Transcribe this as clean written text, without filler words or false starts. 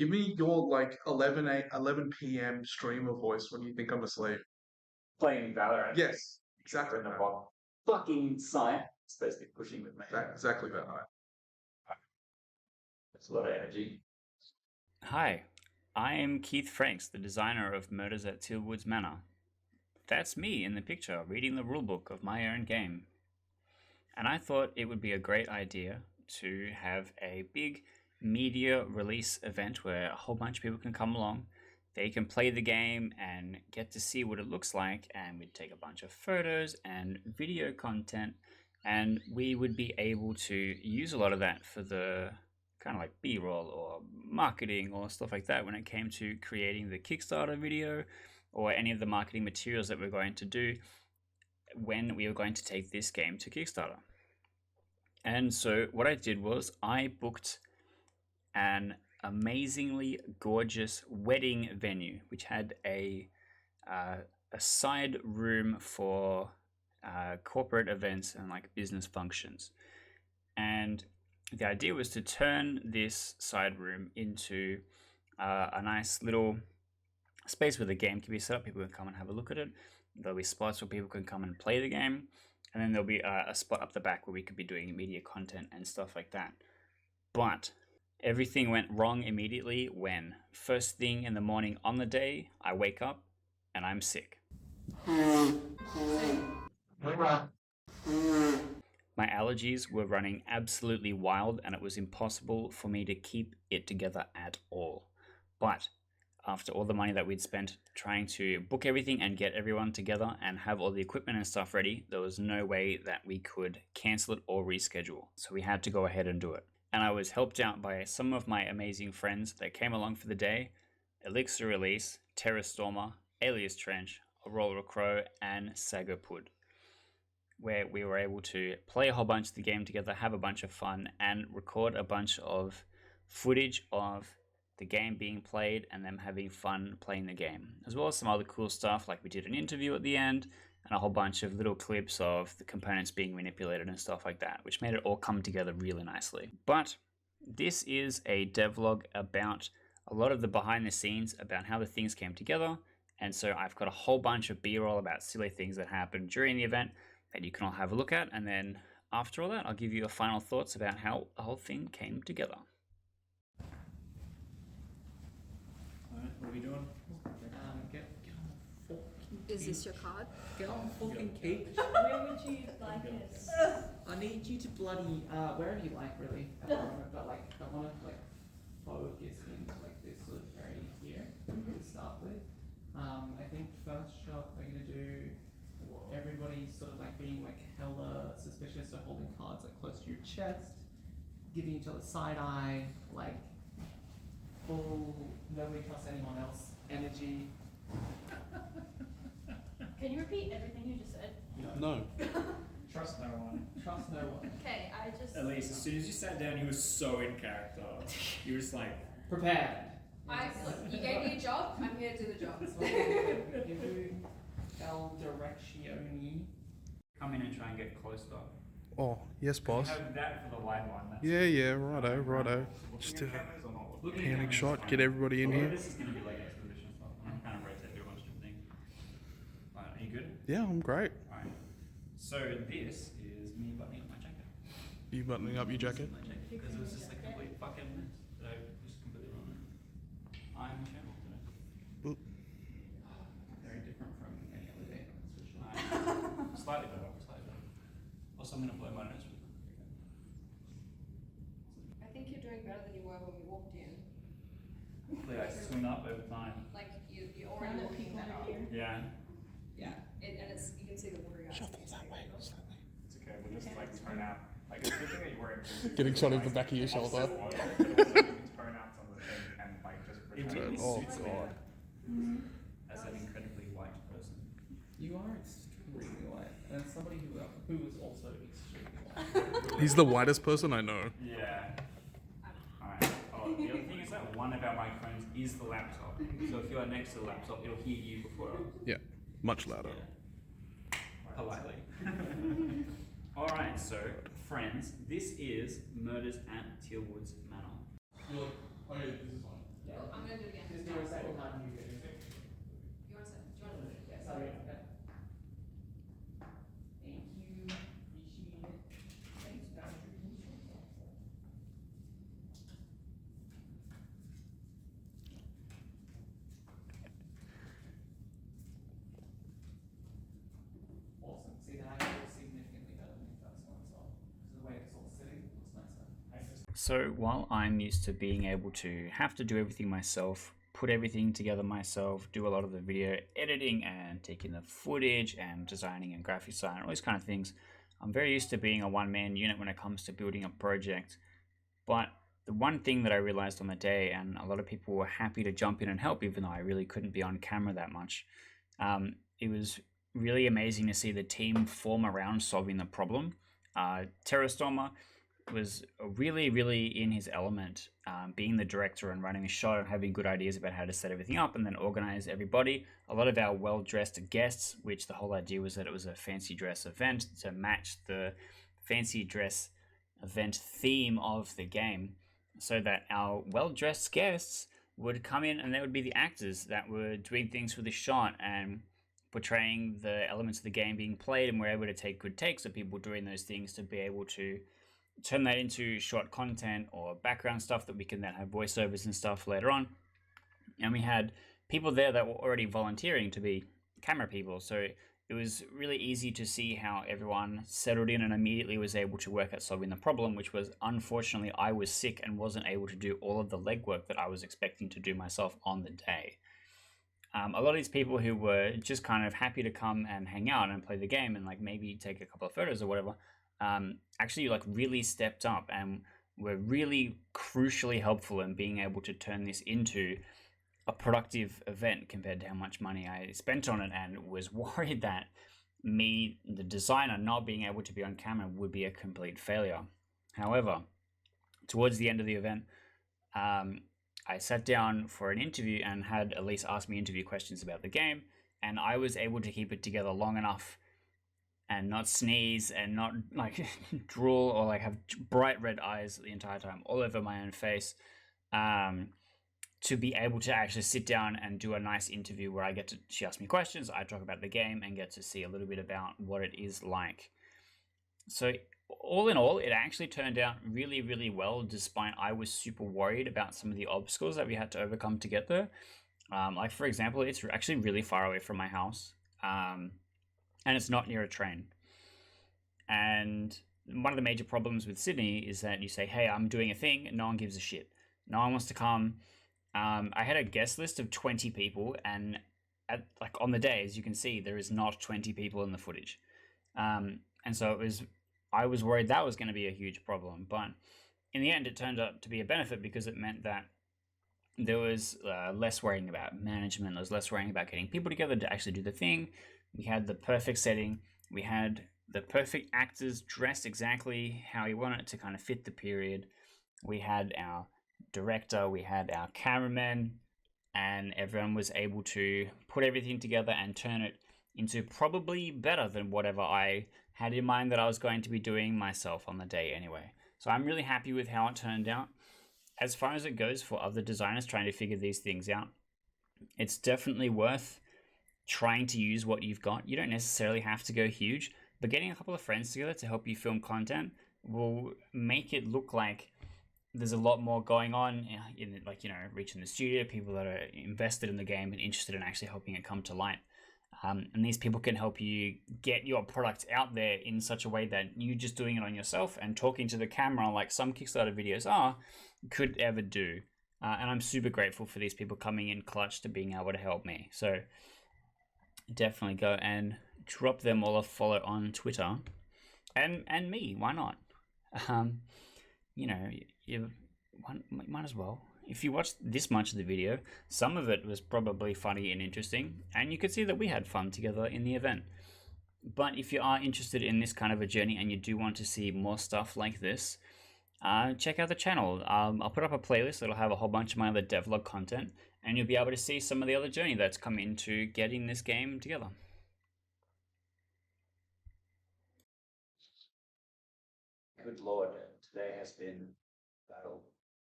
give me your like 11 p.m. streamer voice when you think I'm asleep. Playing Valorant. Yes, exactly. In the fucking site. It's supposed to be pushing with me. Exactly that night. It's a lot of energy. Hi, I am Keith Franks, the designer of Murders at Tealwoods Manor. That's me in the picture reading the rulebook of my own game. And I thought it would be a great idea to have a big media release event where a whole bunch of people can come along. They can play the game and get to see what it looks like, and we'd take a bunch of photos and video content, and we would be able to use a lot of that for the kind of like B-roll or marketing or stuff like that when it came to creating the Kickstarter video or any of the marketing materials that we're going to do when we were going to take this game to Kickstarter. And so what I did was I booked an amazingly gorgeous wedding venue, which had a side room for corporate events and like business functions. And the idea was to turn this side room into a nice little space where the game can be set up. People can come and have a look at it. There'll be spots where people can come and play the game. And then there'll be a spot up the back where we could be doing media content and stuff like that. But everything went wrong immediately when first thing in the morning on the day, I wake up and I'm sick. My allergies were running absolutely wild and it was impossible for me to keep it together at all. But after all the money that we'd spent trying to book everything and get everyone together and have all the equipment and stuff ready, there was no way that we could cancel it or reschedule. So we had to go ahead and do it. And I was helped out by some of my amazing friends that came along for the day: Elixir Release, Terra Stormer, Alias Trench, Aurora Crow, and Sagopud, where we were able to play a whole bunch of the game together, have a bunch of fun, and record a bunch of footage of the game being played and them having fun playing the game, as well as some other cool stuff, like we did an interview at the end and a whole bunch of little clips of the components being manipulated and stuff like that, which made it all come together really nicely. But this is a devlog about a lot of the behind the scenes, about how the things came together, and so I've got a whole bunch of B-roll about silly things that happened during the event that you can all have a look at, and then after all that, I'll give you a final thoughts about how the whole thing came together. Alright, what are we doing? Get on the fucking Is this your card? Get on the fucking cake. Where would you like us? I need you to bloody, wherever you like, really, at the moment, but like, I want to like focus into like this sort of area here to start with. I think first shot we're going to do everybody sort of like being like hella suspicious, so holding cards like close to your chest, giving each other side eye, like full nobody trusts anyone else energy. Can you repeat everything you just said? No. Trust no one. Trust no one. Okay, I just. At least as soon as you sat down, you were so in character. You were just like Prepared. Look, you gave me a job, I'm here to do the job. Give you El Directioni. Come in and try and get closer. Oh, yes, boss. Have that for the wide one. Yeah, righto. Just a panic shot, get everybody in here. This is going to be like exposition stuff. I'm kind of rotate through a bunch of things. Right, are you good? Yeah, I'm great. Alright. So this is me buttoning up my jacket. You buttoning up your jacket? My jacket, because it was just a complete fucking mess that I just completely wrong. I'm a shambles today. Boop. Very different from any other day, that's for sure. Slightly better. Also, I'm going to blow my nose with it. I think you're doing better than you were when we walked in. Hopefully I swing up over time. Like, you're already looking better. Yeah. Yeah, and it's, you can see the water guys. Shuffle that way. it's okay. We'll just like tone out. Like it's a good thing that you're wearing. Getting shot in the back of your shoulder. Tone out some of the thing and like just. It pretend really it's Oh, suits me God. as an incredibly white person. You are extremely white, and somebody who is also extremely white. He's the whitest person I know. Yeah. Alright. Oh, the other thing is that one of our microphones is the laptop. So if you're next to the laptop, it'll hear you before us. Yeah, much louder. Politely. Alright, so friends, this is Murders at Tealwoods Manor. Oh yeah, this is fine. So while I'm used to being able to have to do everything myself, put everything together myself, do a lot of the video editing and taking the footage and designing and graphic design, all these kind of things, I'm very used to being a one-man unit when it comes to building a project. But the one thing that I realized on the day, and a lot of people were happy to jump in and help even though I really couldn't be on camera that much, it was really amazing to see the team form around solving the problem. Terrastormer was really, really in his element, being the director and running the show and having good ideas about how to set everything up and then organize everybody. A lot of our well-dressed guests, which the whole idea was that it was a fancy dress event to match the fancy dress event theme of the game, so that our well-dressed guests would come in and they would be the actors that were doing things for the shot and portraying the elements of the game being played, and we're able to take good takes of people doing those things to be able to turn that into short content or background stuff that we can then have voiceovers and stuff later on. And we had people there that were already volunteering to be camera people, so it was really easy to see how everyone settled in and immediately was able to work at solving the problem, which was, unfortunately, I was sick and wasn't able to do all of the legwork that I was expecting to do myself on the day. A lot of these people who were just kind of happy to come and hang out and play the game and like maybe take a couple of photos or whatever, actually like really stepped up and were really crucially helpful in being able to turn this into a productive event compared to how much money I spent on it, and was worried that me, the designer, not being able to be on camera would be a complete failure. However, towards the end of the event, I sat down for an interview and had Elise ask me interview questions about the game, and I was able to keep it together long enough and not sneeze and not like drool or like have bright red eyes the entire time all over my own face, to be able to actually sit down and do a nice interview where she asks me questions, I talk about the game and get to see a little bit about what it is like. So all in all, it actually turned out really, really well, despite I was super worried about some of the obstacles that we had to overcome to get there. Like for example, it's actually really far away from my house, and it's not near a train. And one of the major problems with Sydney is that you say, hey, I'm doing a thing, and no one gives a shit. No one wants to come. I had a guest list of 20 people, and on the day, as you can see, there is not 20 people in the footage. And so I was worried that was going to be a huge problem. But in the end, it turned out to be a benefit because it meant that there was less worrying about management. There was less worrying about getting people together to actually do the thing. We had the perfect setting. We had the perfect actors dressed exactly how you want it to kind of fit the period. We had our director, we had our cameraman, and everyone was able to put everything together and turn it into probably better than whatever I had in mind that I was going to be doing myself on the day anyway. So I'm really happy with how it turned out. As far as it goes for other designers trying to figure these things out, it's definitely worth trying to use what you've got. You don't necessarily have to go huge, but getting a couple of friends together to help you film content will make it look like there's a lot more going on in, like, you know, reaching the studio, people that are invested in the game and interested in actually helping it come to light. And these people can help you get your product out there in such a way that you just doing it on yourself and talking to the camera like some Kickstarter videos could ever do. And I'm super grateful for these people coming in clutch to being able to help me. So definitely go and drop them all a follow on Twitter, and me. Why not? You know, you might as well. If you watched this much of the video, some of it was probably funny and interesting, and you could see that we had fun together in the event. But if you are interested in this kind of a journey and you do want to see more stuff like this, check out the channel. I'll put up a playlist that'll have a whole bunch of my other devlog content, and you'll be able to see some of the other journey that's come into getting this game together. Good Lord, today has been